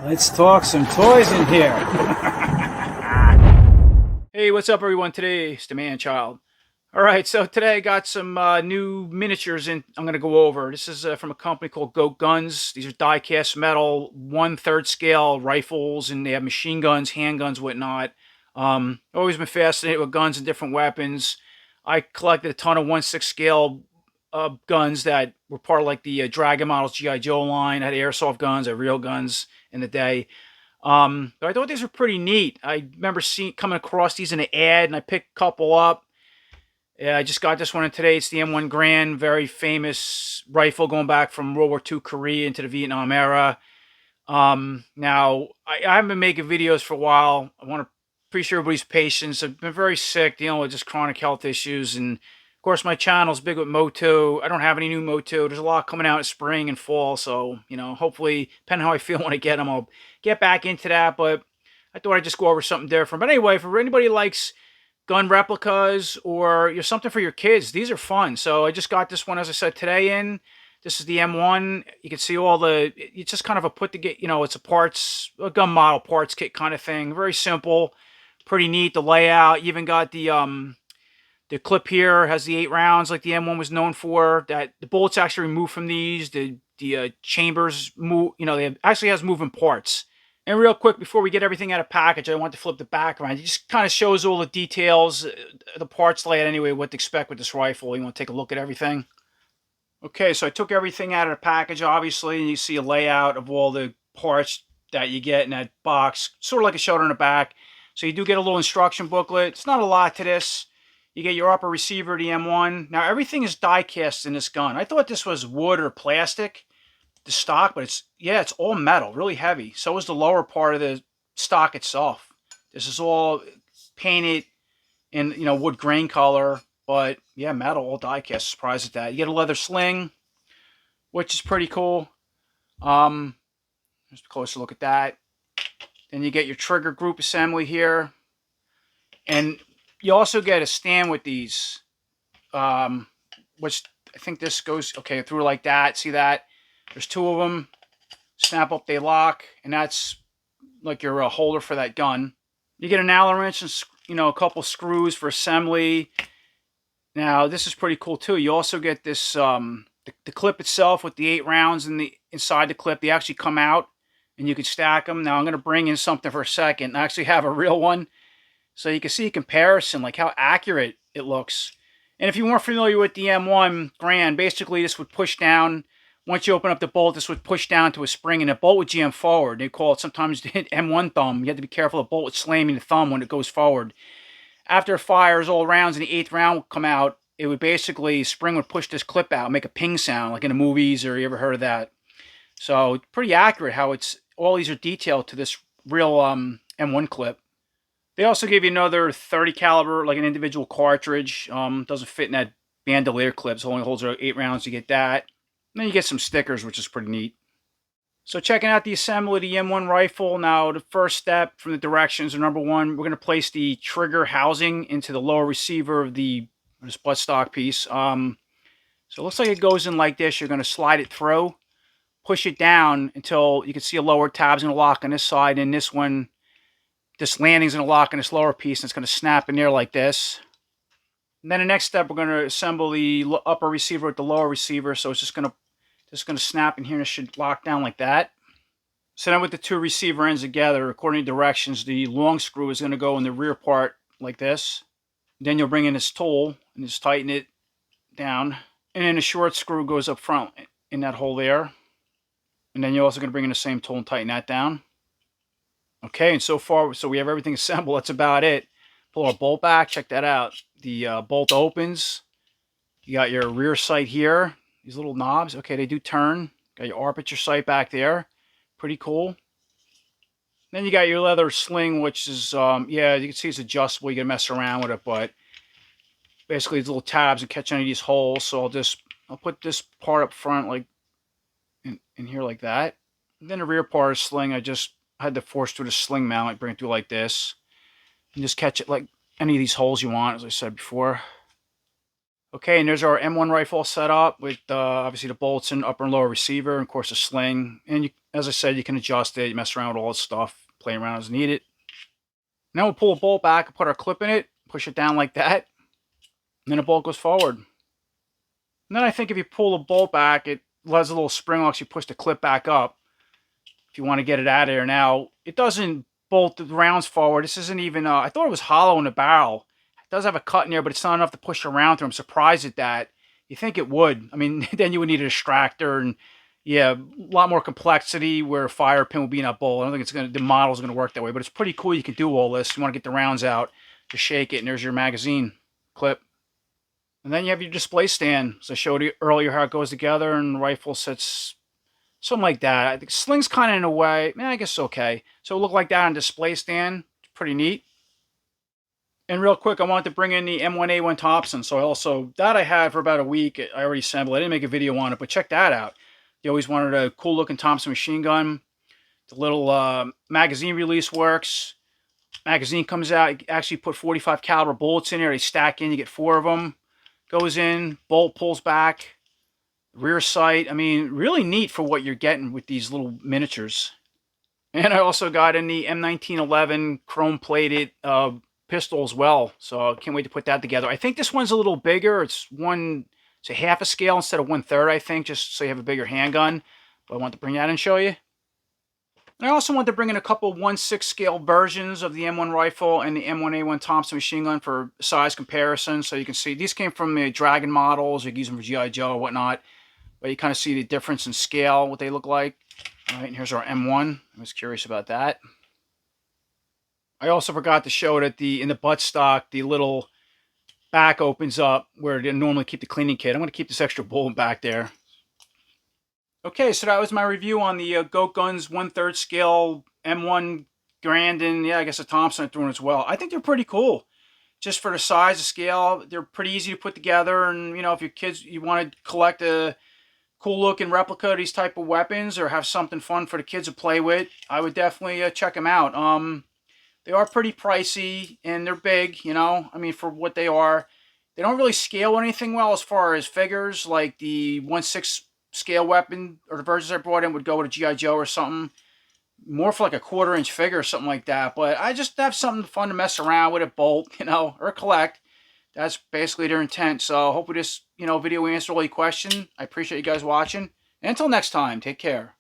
Let's talk some toys in here. Hey, what's up, everyone? Today it's the man child. All right, so today I got some new miniatures in. I'm going to go over. This is from a company called GOATGUNS. These are die-cast metal, 1/3 scale rifles, and they have machine guns, handguns, whatnot. Always been fascinated with guns and different weapons. I collected a ton of 1/6 scale guns that were part of like the Dragon Models GI Joe line. I had airsoft guns, I had real guns in the day. But I thought these were pretty neat. I remember coming across these in an ad, and I picked a couple up. Yeah, I just got this one in today. It's the M1 Garand, very famous rifle going back from World War II Korea into the Vietnam era. Now I haven't been making videos for a while. I want to appreciate everybody's patience. I've been very sick, dealing with just chronic health issues, and of course my channel's big with Moto. I don't have any new Moto. There's a lot coming out in spring and fall, so hopefully, depending on how I feel when I get them, I'll get back into that. But I thought I'd just go over something different. But anyway, for anybody who likes gun replicas or something for your kids, these are fun. So I just got this one, as I said, today in. This is the M1. You can see all the, it's just kind of a put together, it's a gun model parts kit kind of thing. Very simple, pretty neat. The layout, you even got the clip here, has the 8 rounds like the M1 was known for. That the bullets actually removed from these. The chambers move, they actually has moving parts. And real quick, before we get everything out of package, I want to flip the back around. It just kind of shows all the details, the parts layout anyway, what to expect with this rifle. You want to take a look at everything. Okay, so I took everything out of the package, obviously, and you see a layout of all the parts that you get in that box, sort of like a shoulder and a back. So you do get a little instruction booklet. It's not a lot to this. You get your upper receiver, the M1. Now, everything is die cast in this gun. I thought this was wood or plastic, the stock, but it's all metal, really heavy. So is the lower part of the stock itself. This is all painted in, wood grain color. But yeah, metal, all die cast. Surprised at that. You get a leather sling, which is pretty cool. Just a closer look at that. Then you get your trigger group assembly here, and you also get a stand with these, which I think this goes through like that. See that? There's two of them. Snap up, they lock, and that's like your holder for that gun. You get an Allen wrench and a couple screws for assembly. Now, this is pretty cool too. You also get this, the clip itself with the 8 rounds in the inside the clip. They actually come out, and you can stack them. Now, I'm going to bring in something for a second. I actually have a real one, so you can see a comparison, like how accurate it looks. And if you weren't familiar with the M1 Garand, basically this would push down. Once you open up the bolt, this would push down to a spring, and the bolt would jam forward. They call it sometimes the M1 thumb. You have to be careful. The bolt would slam in the thumb when it goes forward. After it fires all rounds and the 8th round would come out, it would basically, spring would push this clip out, make a ping sound, like in the movies, or you ever heard of that? So pretty accurate how all these are detailed to this real M1 clip. They also give you another 30 caliber, like an individual cartridge. Doesn't fit in that bandolier clip, so it only holds 8 rounds. You get that. And then you get some stickers, which is pretty neat. So checking out the assembly of the M1 rifle. Now, the first step from the directions are, number one, we're going to place the trigger housing into the lower receiver of this buttstock piece. So it looks like it goes in like this. You're going to slide it through, push it down until you can see a lower tab's going to lock on this side, and this one, this landing's going to lock on this lower piece, and it's going to snap in there like this. And then the next step, we're going to assemble the upper receiver with the lower receiver. So it's just going to snap in here, and it should lock down like that. So then with the two receiver ends together, according to directions, the long screw is going to go in the rear part like this. Then you'll bring in this tool and just tighten it down. And then the short screw goes up front in that hole there. And then you're also going to bring in the same tool and tighten that down. Okay, and so far, so we have everything assembled. That's about it. Pull our bolt back. Check that out. The bolt opens. You got your rear sight here. These little knobs. Okay, they do turn. Got your armature sight back there. Pretty cool. Then you got your leather sling, which is, yeah, you can see it's adjustable. You can mess around with it, but basically these little tabs and catch any of these holes. So I'll put this part up front, like in here like that. And then the rear part of the sling, I just had to force through the sling mount, like bring it through like this, and just catch it like any of these holes you want, as I said before. Okay, and there's our M1 rifle set up with obviously the bolts and upper and lower receiver, and of course the sling. And as I said, you can adjust it, you mess around with all this stuff, play around as needed. Now we'll pull a bolt back and put our clip in it, push it down like that, and then the bolt goes forward. And then I think if you pull the bolt back, it has a little spring lock, so you push the clip back up if you want to get it out of there. Now, it doesn't bolt the rounds forward. This isn't even, I thought it was hollow in the barrel. It does have a cut in there, but it's not enough to push around through. I'm surprised at that. You think it would. I mean, then you would need a distractor and, yeah, a lot more complexity where a fire pin will be in that bowl. I don't think the model's going to work that way, but it's pretty cool you can do all this. You want to get the rounds out, just shake it, and there's your magazine clip. And then you have your display stand. So I showed you earlier how it goes together, and the rifle sits something like that. I think sling's kind of in a way. I guess it's okay. So it looked like that on display stand. It's pretty neat. And real quick, I wanted to bring in the M1A1 Thompson. So that I had for about a week. I already assembled it. I didn't make a video on it, but check that out. You always wanted a cool looking Thompson machine gun. The little magazine release works. Magazine comes out. You actually put 45 caliber bullets in there. They stack in. You get 4 of them. Goes in, bolt pulls back, rear sight. I mean, really neat for what you're getting with these little miniatures. And I also got in the M1911 chrome plated pistol as well. So I can't wait to put that together. I think this one's a little bigger. It's a half a scale instead of 1/3, I think, just so you have a bigger handgun. But I want to bring that and show you. And I also want to bring in a couple 1/6 scale versions of the M1 rifle and the M1A1 Thompson machine gun for size comparison. So you can see these came from the Dragon models. You can use them for G.I. Joe or whatnot. But you kind of see the difference in scale, what they look like. All right, and here's our M1. I was curious about that. I also forgot to show that in the buttstock, the little back opens up where they normally keep the cleaning kit. I'm going to keep this extra bullet back there. Okay, so that was my review on the GOATGUNS 1/3 scale M1 Garand, and yeah, I guess a Thompson I threw in as well. I think they're pretty cool. Just for the size, the scale, they're pretty easy to put together. And, you know, if your kids, you want to collect a cool looking replica of these type of weapons or have something fun for the kids to play with, I would definitely check them out. They are pretty pricey and they're big, you know, I mean, for what they are. They don't really scale anything well as far as figures, like the 1/6 scale weapon or the versions I brought in would go with a G.I. Joe or something. More for like a 1/4 inch figure or something like that. But I just have something fun to mess around with, a bolt, you know, or collect. That's basically their intent. So hopefully this, you know, video answered all your questions. I appreciate you guys watching. And until next time, take care.